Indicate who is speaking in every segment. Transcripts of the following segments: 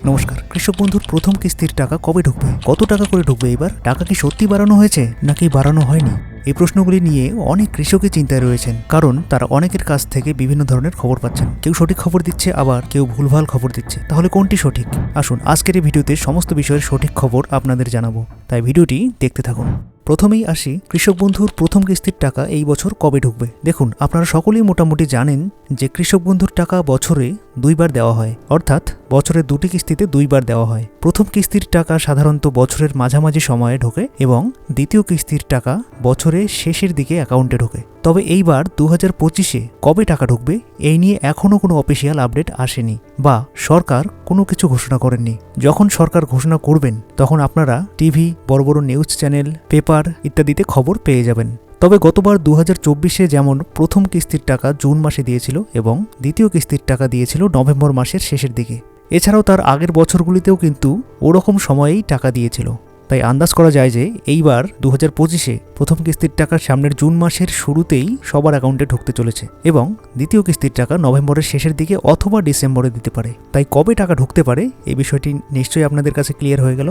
Speaker 1: নমস্কার। কৃষক বন্ধুর প্রথম কিস্তির টাকা কবে ঢুকবে, কত টাকা করে ঢুকবে এবার, টাকা কি সত্যি বাড়ানো হয়েছে নাকি বাড়ানো হয়নি? এই প্রশ্নগুলি নিয়ে অনেক কৃষকই চিন্তায় রয়েছেন, কারণ তারা অনেকের কাছ থেকে বিভিন্ন ধরনের খবর পাচ্ছেন। কেউ সঠিক খবর দিচ্ছে, আবার কেউ ভুলভাল খবর দিচ্ছে। তাহলে কোনটি সঠিক? আসুন আজকের এই ভিডিওতে সমস্ত বিষয়ের সঠিক খবর আপনাদের জানাবো, তাই ভিডিওটি দেখতে থাকুন। প্রথমেই আসি, কৃষক বন্ধুর প্রথম কিস্তির টাকা এই বছর কবে ঢুকবে। দেখুন, আপনারা সকলেই মোটামুটি জানেন যে কৃষক বন্ধুর টাকা বছরে দুইবার দেওয়া হয়, অর্থাৎ বছরে দুটি কিস্তিতে দুইবার দেওয়া হয়। প্রথম কিস্তির টাকা সাধারণত বছরের মাঝামাঝি সময়ে ঢোকে এবং দ্বিতীয় কিস্তির টাকা বছরের শেষের দিকে অ্যাকাউন্টে ঢোকে। তবে এইবার 2025-এ কবে টাকা ঢুকবে এই নিয়ে এখনও কোনো অফিসিয়াল আপডেট আসেনি বা সরকার কোনো কিছু ঘোষণা করেননি। যখন সরকার ঘোষণা করবেন তখন আপনারা টিভি, বড় বড় নিউজ চ্যানেল, পেপার ইত্যাদিতে খবর পেয়ে যাবেন। তবে গতবার 2024-এ যেমন প্রথম কিস্তির টাকা জুন মাসে দিয়েছিল এবং দ্বিতীয় কিস্তির টাকা দিয়েছিল নভেম্বর মাসের শেষের দিকে। এছাড়াও তার আগের বছরগুলিতেও কিন্তু ওরকম সময়েই টাকা দিয়েছিল। তাই আন্দাজ করা যায় যে এইবার 2025-এ প্রথম কিস্তির টাকা সামনের জুন মাসের শুরুতেই সবার অ্যাকাউন্টে ঢুকতে চলেছে এবং দ্বিতীয় কিস্তির টাকা নভেম্বরের শেষের দিকে অথবা ডিসেম্বরে দিতে পারে। তাই কবে টাকা ঢুকতে পারে এই বিষয়টি নিশ্চয়ই আপনাদের কাছে ক্লিয়ার হয়ে গেল।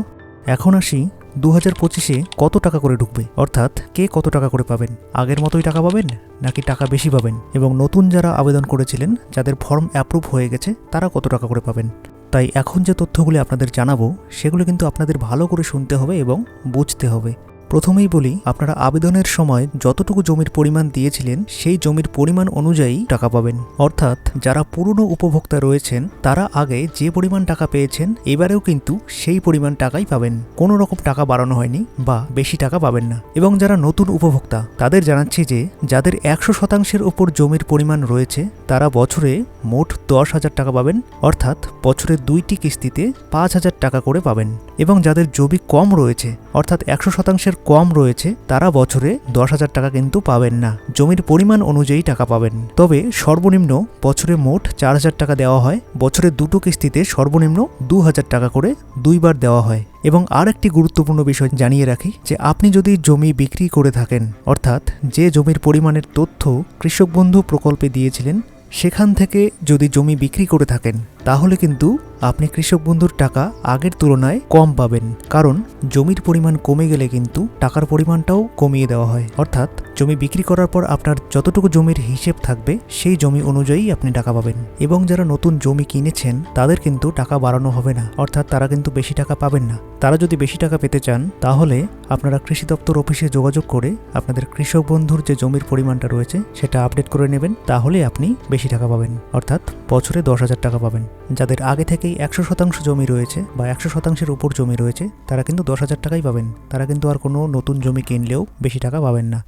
Speaker 1: এখন আসি 2025-এ কত টাকা করে ঢুকবে, অর্থাৎ কে কত টাকা করে পাবেন। আগের মতোই টাকা পাবেন নাকি টাকা বেশি পাবেন, এবং নতুন যারা আবেদন করেছিলেন, যাদের ফর্ম অ্যাপ্রুভ হয়ে গেছে, তারা কত টাকা করে পাবেন। তাই এখন যে তথ্যগুলি আপনাদের জানাবো সেগুলো কিন্তু আপনাদের ভালো করে শুনতে হবে এবং বুঝতে হবে। প্রথমেই বলি, আপনারা আবেদনের সময় যতটুকু জমির পরিমাণ দিয়েছিলেন সেই জমির পরিমাণ অনুযায়ী টাকা পাবেন। অর্থাৎ যারা পুরনো উপভোক্তা রয়েছেন তারা আগে যে পরিমাণ টাকা পেয়েছেন এবারেও কিন্তু সেই পরিমাণ টাকাই পাবেন, কোনো রকম টাকা বাড়ানো হয়নি বা বেশি টাকা পাবেন না। এবং যারা নতুন উপভোক্তা তাদের জানাচ্ছি যে যাদের 100% ওপর জমির পরিমাণ রয়েছে তারা বছরে মোট 10,000 টাকা পাবেন, অর্থাৎ বছরে 2টি কিস্তিতে 5,000 টাকা করে পাবেন। এবং যাদের জমি কম রয়েছে, অর্থাৎ 100% কম রয়েছে, তারা বছরে 10,000 টাকা কিন্তু পাবেন না, জমির পরিমাণ অনুযায়ী টাকা পাবেন। তবে সর্বনিম্ন বছরে মোট 4,000 টাকা দেওয়া হয়, বছরে 2টো কিস্তিতে সর্বনিম্ন 2,000 টাকা করে দুইবার দেওয়া হয়। এবং আর একটি গুরুত্বপূর্ণ বিষয় জানিয়ে রাখি যে আপনি যদি জমি বিক্রি করে থাকেন, অর্থাৎ যে জমির পরিমাণের তথ্য কৃষক বন্ধু প্রকল্পে দিয়েছিলেন সেখান থেকে যদি জমি বিক্রি করে থাকেন তাহলে কিন্তু আপনি কৃষক বন্ধুর টাকা আগের তুলনায় কম পাবেন, কারণ জমির পরিমাণ কমে গেলে কিন্তু টাকার পরিমাণটাও কমিয়ে দেওয়া হয়। অর্থাৎ জমি বিক্রি করার পর আপনার যতটুকু জমির হিসেব থাকবে সেই জমি অনুযায়ী আপনি টাকা পাবেন। এবং যারা নতুন জমি কিনেছেন তাদের কিন্তু টাকা বাড়ানো হবে না, অর্থাৎ তারা কিন্তু বেশি টাকা পাবেন না। তারা যদি বেশি টাকা পেতে চান তাহলে আপনারা কৃষি দপ্তর অফিসে যোগাযোগ করে আপনাদের কৃষক বন্ধুর যে জমির পরিমাণটা রয়েছে সেটা আপডেট করে নেবেন, তাহলে আপনি বেশি টাকা পাবেন, অর্থাৎ বছরে 10,000 টাকা পাবেন। যাদের আগে থেকেই 100% জমি রয়েছে বা 100%-এর উপর জমি রয়েছে তারা কিন্তু 10,000 টাকাই পাবেন, তারা কিন্তু আর কোনো নতুন জমি কিনলেও বেশি টাকা পাবেন না।